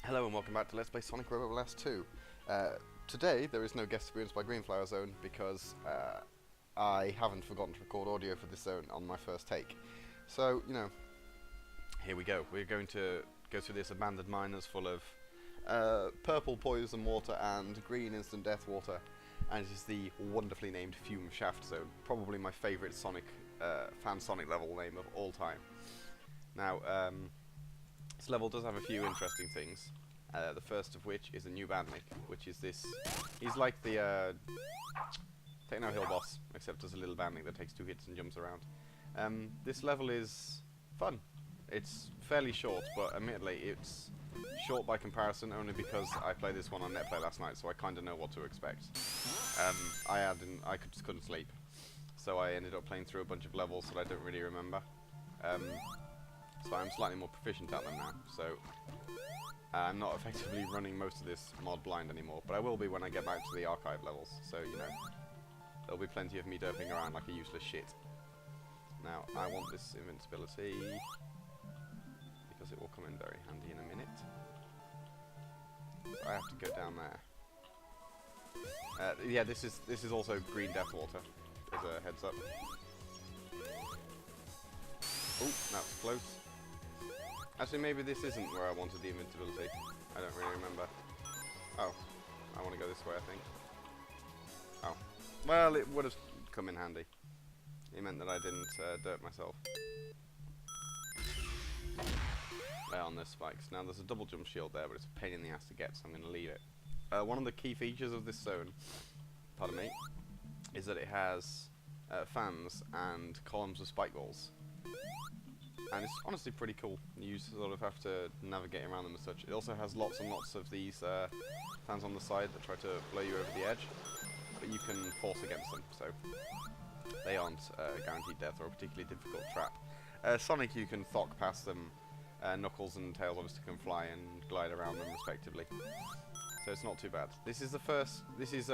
Hello and welcome back to Let's Play Sonic Robo Blast 2. Today there is no guest appearance by Greenflower Zone because I haven't forgotten to record audio for this zone on my first take. So, you know, here we go. We're going to go through this abandoned mine that's full of purple poison water and green instant death water, and it is the wonderfully named Fume Shaft zone. Probably my favourite Sonic, fan Sonic level name of all time. Now, this level does have a few interesting things. The first of which is a new bandnik, which is this. He's like the Techno Hill boss, except as a little bandnik that takes 2 hits and jumps around. This level is fun. It's fairly short, but admittedly it's short by comparison only because I played this one on netplay last night, so I kind of know what to expect. I just couldn't sleep, so I ended up playing through a bunch of levels that I don't really remember. So I'm slightly more proficient at them now, so I'm not effectively running most of this mod blind anymore, but I will be when I get back to the archive levels, so you know, there'll be plenty of me derping around like a useless shit. Now, I want this invincibility, because it will come in very handy in a minute. So I have to go down there. Yeah, this is also green death water, as a heads up. Oh, that was close. Actually, maybe this isn't where I wanted the invincibility. I don't really remember. Oh, I want to go this way, I think. Oh. Well, it would have come in handy. It meant that I didn't dirt myself. There on those spikes. Now, there's a double jump shield there, but it's a pain in the ass to get, so I'm going to leave it. One of the key features of this zone, pardon me, is that it has fans and columns of spike walls. And it's honestly pretty cool. You sort of have to navigate around them as such. It also has lots and lots of these fans on the side that try to blow you over the edge, but you can force against them, so they aren't guaranteed death or a particularly difficult trap. Sonic, you can thock past them. Knuckles and Tails obviously can fly and glide around them respectively, so it's not too bad. This is the first. This is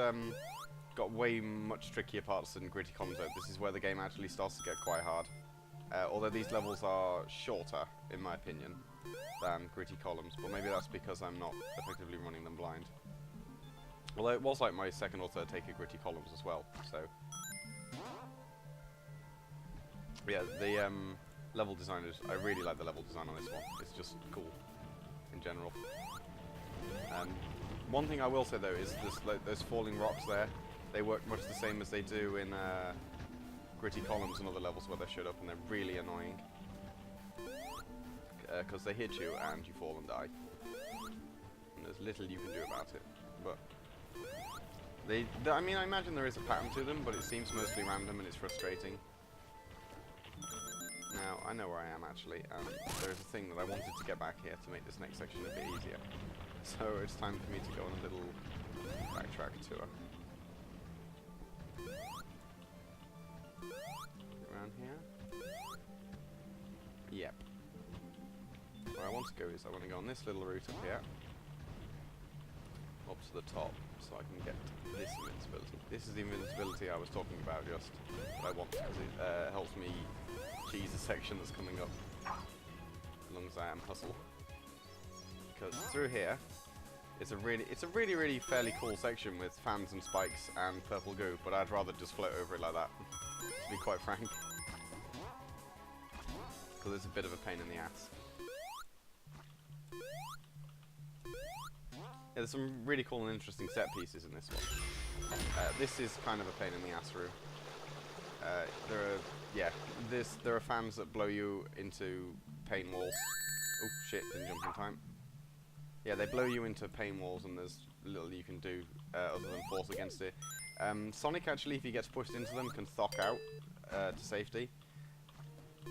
got way much trickier parts than Gritty Comms. This is where the game actually starts to get quite hard. Although these levels are shorter, in my opinion, than Gritty Columns, but maybe that's because I'm not effectively running them blind. Although it was like my second or third take of Gritty Columns as well, so... Yeah, the level designers, I really like the level design on this one. It's just cool, in general. One thing I will say though is this, like, those falling rocks there, they work much the same as they do in Gritty Columns and other levels where they showed up, and they're really annoying because they hit you and you fall and die, and there's little you can do about it. But I mean, I imagine there is a pattern to them, but it seems mostly random and it's frustrating. Now, I know where I am actually, and there's a thing that I wanted to get back here to make this next section a bit easier. So it's time for me to go on a little backtrack tour. Around here? Yep. Where I want to go is I want to go on this little route up here, up to the top, so I can get this invincibility. This is the invincibility I was talking about just, that I want, because it helps me cheese the section that's coming up, as long as I am hustle. Because through here, it's a really fairly cool section with fans and spikes and purple goo, but I'd rather just float over it like that, to be quite frank. Because it's a bit of a pain in the ass. Yeah, there's some really cool and interesting set pieces in this one. This is kind of a pain in the ass room. There are fans that blow you into pain walls. Oh shit, didn't jump in time. Yeah, they blow you into pain walls, and there's little you can do other than force against it. Sonic actually, if he gets pushed into them, can thock out to safety.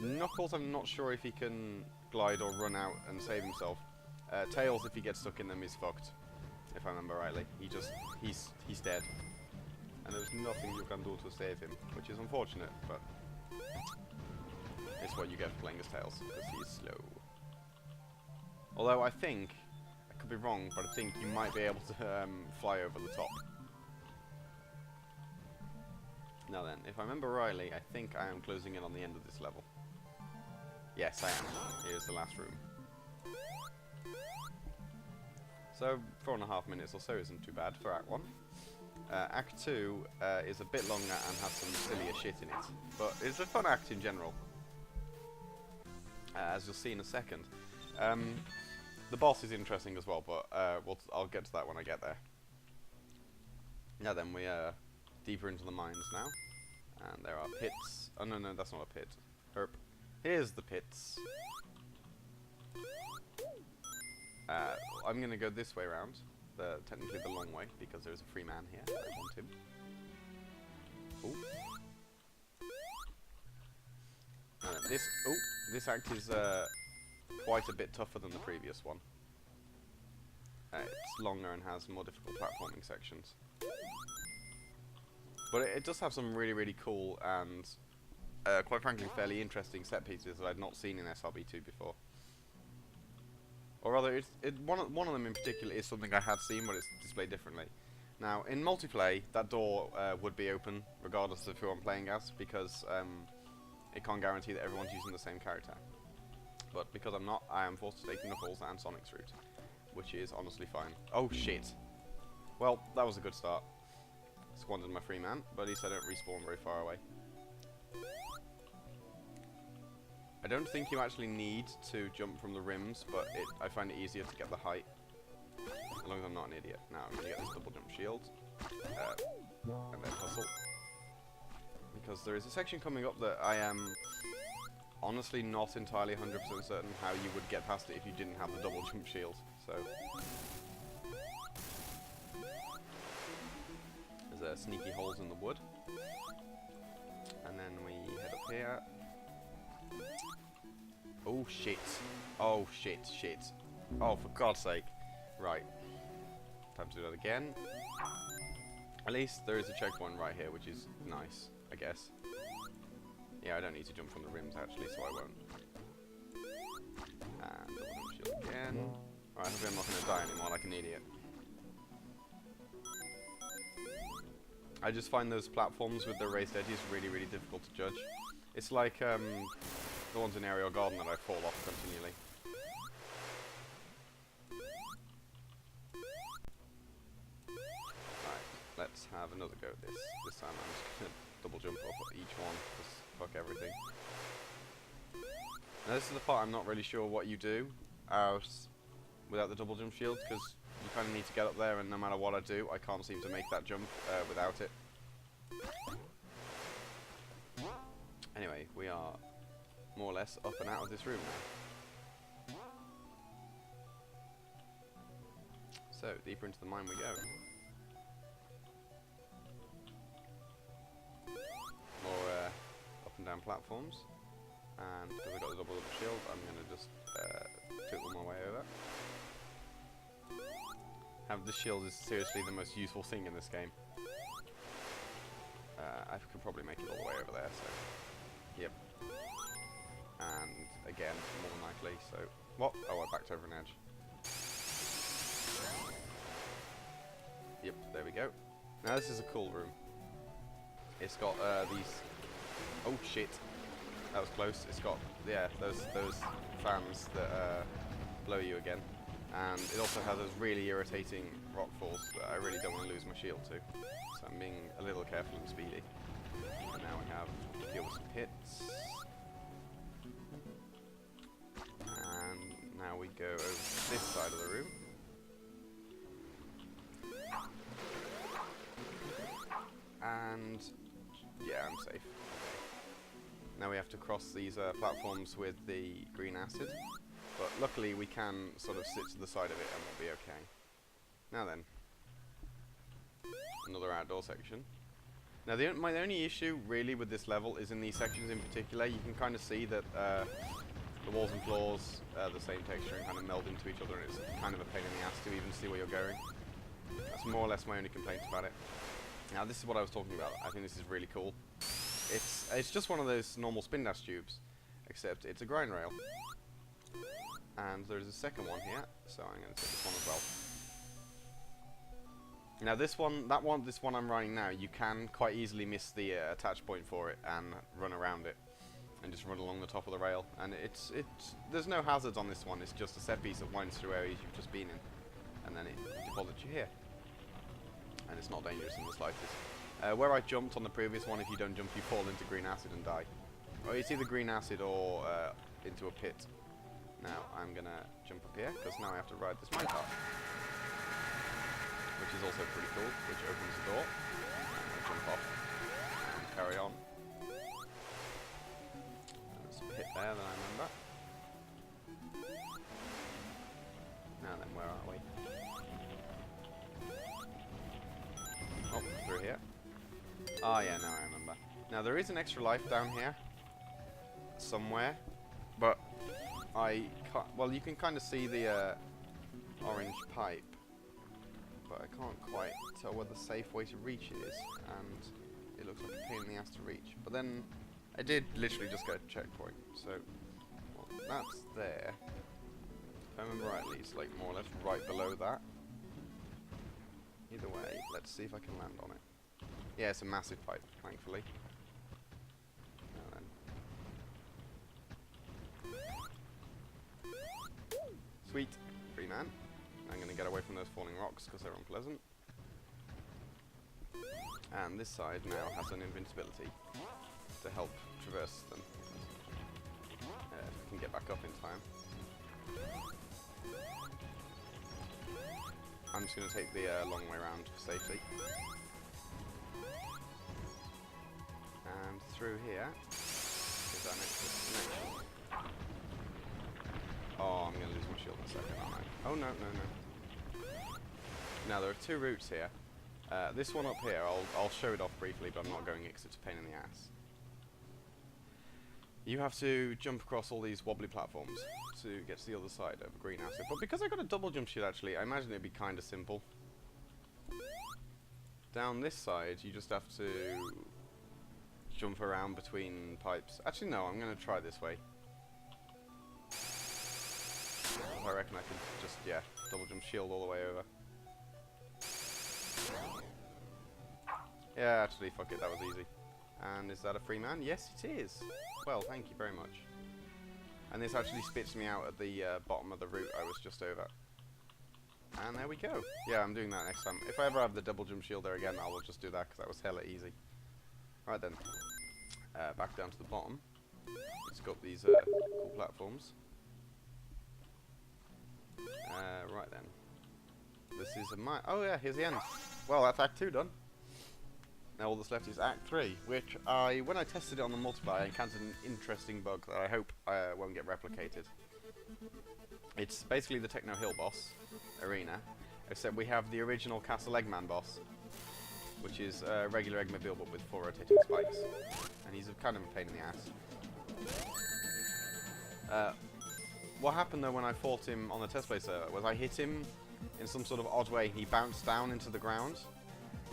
Knuckles, I'm not sure if he can glide or run out and save himself. Tails, if he gets stuck in them, is fucked, if I remember rightly. He's dead, and there's nothing you can do to save him, which is unfortunate, but it's what you get for playing as Tails, because he's slow. Although I think, I could be wrong, but I think you might be able to fly over the top. Now then, if I remember rightly, I think I am closing in on the end of this level. Yes, I am. Here's the last room. So 4.5 minutes or so isn't too bad for Act 1. Act 2 is a bit longer and has some sillier shit in it, but it's a fun act in general, as you'll see in a second. The boss is interesting as well, but I'll get to that when I get there. Now then, we are deeper into the mines now, and there are pits. Oh no, that's not a pit. Herp. Here's the pits. I'm gonna go this way around, technically the long way, because there's a free man here. I want him. Ooh. This act is quite a bit tougher than the previous one. It's longer and has more difficult platforming sections. But it does have some really, really cool and, quite frankly, fairly interesting set pieces that I'd not seen in SRB2 before. Or rather, one of them in particular is something I had seen, but it's displayed differently. Now, in multiplayer, that door would be open, regardless of who I'm playing as, because it can't guarantee that everyone's using the same character. But because I'm not, I am forced to take Knuckles and Sonic's route, which is honestly fine. Oh shit! Well, that was a good start. Squandered my free man, but at least I don't respawn very far away. I don't think you actually need to jump from the rims, but I find it easier to get the height, as long as I'm not an idiot. Now I'm going to get this double jump shield, and then hustle. Because there is a section coming up that I am honestly not entirely 100% certain how you would get past it if you didn't have the double jump shield. So there's sneaky holes in the wood, and then we head up here. Oh shit! Oh shit! Shit! Oh, for God's sake! Right, time to do that again. At least there is a checkpoint right here, which is nice, I guess. Yeah, I don't need to jump from the rims actually, so I won't. And double jump shield again. Alright, hopefully I'm not going to die anymore like an idiot. I just find those platforms with their raised edges really, really difficult to judge. It's like the ones in Aerial Garden that I fall off continually. Right, let's have another go at this. This time I'm just going to double jump up at each one, just fuck everything. Now this is the part I'm not really sure what you do without the double jump shield, because you kind of need to get up there, and no matter what I do, I can't seem to make that jump without it. Anyway, we are more or less up and out of this room now. So, deeper into the mine we go. More up and down platforms. And because I've got the double shield, I'm going to just twiddle my way over. Having the shield is seriously the most useful thing in this game. I could probably make it all the way over there, so... Yep. And again, more than likely, so... What? Oh, I backed over an edge. Yep, there we go. Now this is a cool room. It's got these... Oh shit. That was close. It's got, yeah, those fans that blow you again. And it also has those really irritating rock falls that I really don't want to lose my shield to. So I'm being a little careful and speedy. And now we have deal with some hits. And now we go over to this side of the room. And yeah, I'm safe. Now we have to cross these platforms with the green acid. But luckily we can sort of sit to the side of it and we'll be okay. Now then. Another outdoor section. Now my only issue really with this level is in these sections in particular. You can kind of see that the walls and floors are the same texture and kind of meld into each other, and it's kind of a pain in the ass to even see where you're going. That's more or less my only complaint about it. Now this is what I was talking about. I think this is really cool. It's just one of those normal spin dash tubes, except it's a grind rail. And there's a second one here, so I'm going to take this one as well. Now this one I'm running now, you can quite easily miss the attach point for it and run around it, and just run along the top of the rail. And there's no hazards on this one. It's just a set piece that winds through areas you've just been in. and then it deposits you here. And it's not dangerous in the slightest. Where I jumped on the previous one, if you don't jump, you fall into green acid and die. Or it's either green acid or into a pit. Now, I'm going to jump up here, because now I have to ride this minecart. Which is also pretty cool, which opens the door. And I jump off and carry on. And there's a pit there that I remember. Now then, where are we? Oh, through here. Ah, yeah, now I remember. Now, there is an extra life down here. Somewhere. But I can't... Well, you can kind of see the orange pipe. But I can't quite tell where the safe way to reach it is. And it looks like a pain in the ass to reach. But then, I did literally just get a checkpoint. So, well, that's there. If I remember rightly, it's like more or less right below that. Either way, let's see if I can land on it. Yeah, it's a massive pipe, thankfully. Now then. Sweet. Free man. I'm going to get away from those falling rocks because they're unpleasant. And this side now has an invincibility to help traverse them. If we can get back up in time. I'm just going to take the long way around for safety. And through here is our next destination. Oh, I'm going to lose my shield in a second, aren't I? Oh, no, no, no. Now, there are two routes here. This one up here, I'll show it off briefly, but I'm not going it because it's a pain in the ass. You have to jump across all these wobbly platforms to get to the other side of green acid. But because I got a double jump shield, actually, I imagine it'd be kind of simple. Down this side, you just have to jump around between pipes. Actually, no, I'm going to try this way. I reckon I could just, yeah, double jump shield all the way over. Yeah, actually, fuck it, that was easy. And is that a free man? Yes, it is. Well, thank you very much. And this actually spits me out at the bottom of the route I was just over. And there we go. Yeah, I'm doing that next time. If I ever have the double jump shield there again, I will just do that because that was hella easy. Right then. Back down to the bottom. It's got these cool platforms. Right then. This is a oh yeah, here's the end. Well, that's Act 2 done. Now all that's left is Act 3, which when I tested it on the multiplayer, I encountered an interesting bug that I hope won't get replicated. It's basically the Techno Hill boss arena, except we have the original Castle Eggman boss, which is a regular Eggmobile but with 4 rotating spikes, and he's kind of a pain in the ass. What happened though when I fought him on the test play server was I hit him in some sort of odd way, and he bounced down into the ground.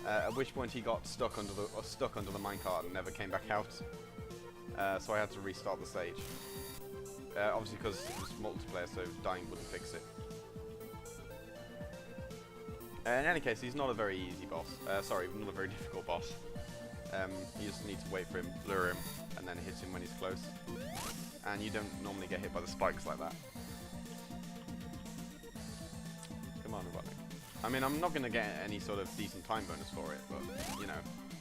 At which point he got stuck under the minecart and never came back out. So I had to restart the stage. Obviously because it was multiplayer, so dying wouldn't fix it. In any case, he's not a very easy boss. Sorry, not a very difficult boss. You just need to wait for him, lure him, and then hit him when he's close. And you don't normally get hit by the spikes like that. Come on, everybody. I mean, I'm not going to get any sort of decent time bonus for it, but, you know,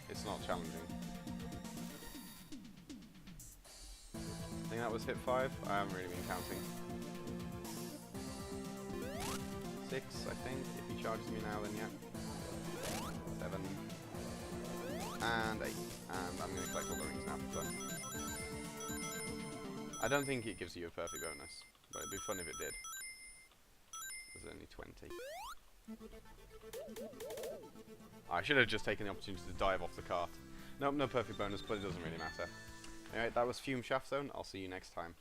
it's not challenging. I think that was hit 5. I haven't really been counting. 6, I think. If he charges me now, then yeah. 7. And 8. And I'm going to collect all the rings now for fun. I don't think it gives you a perfect bonus, but it'd be fun if it did. There's only 20. I should have just taken the opportunity to dive off the cart. Nope, no perfect bonus, but it doesn't really matter. Alright, that was Fume Shaft Zone. I'll see you next time.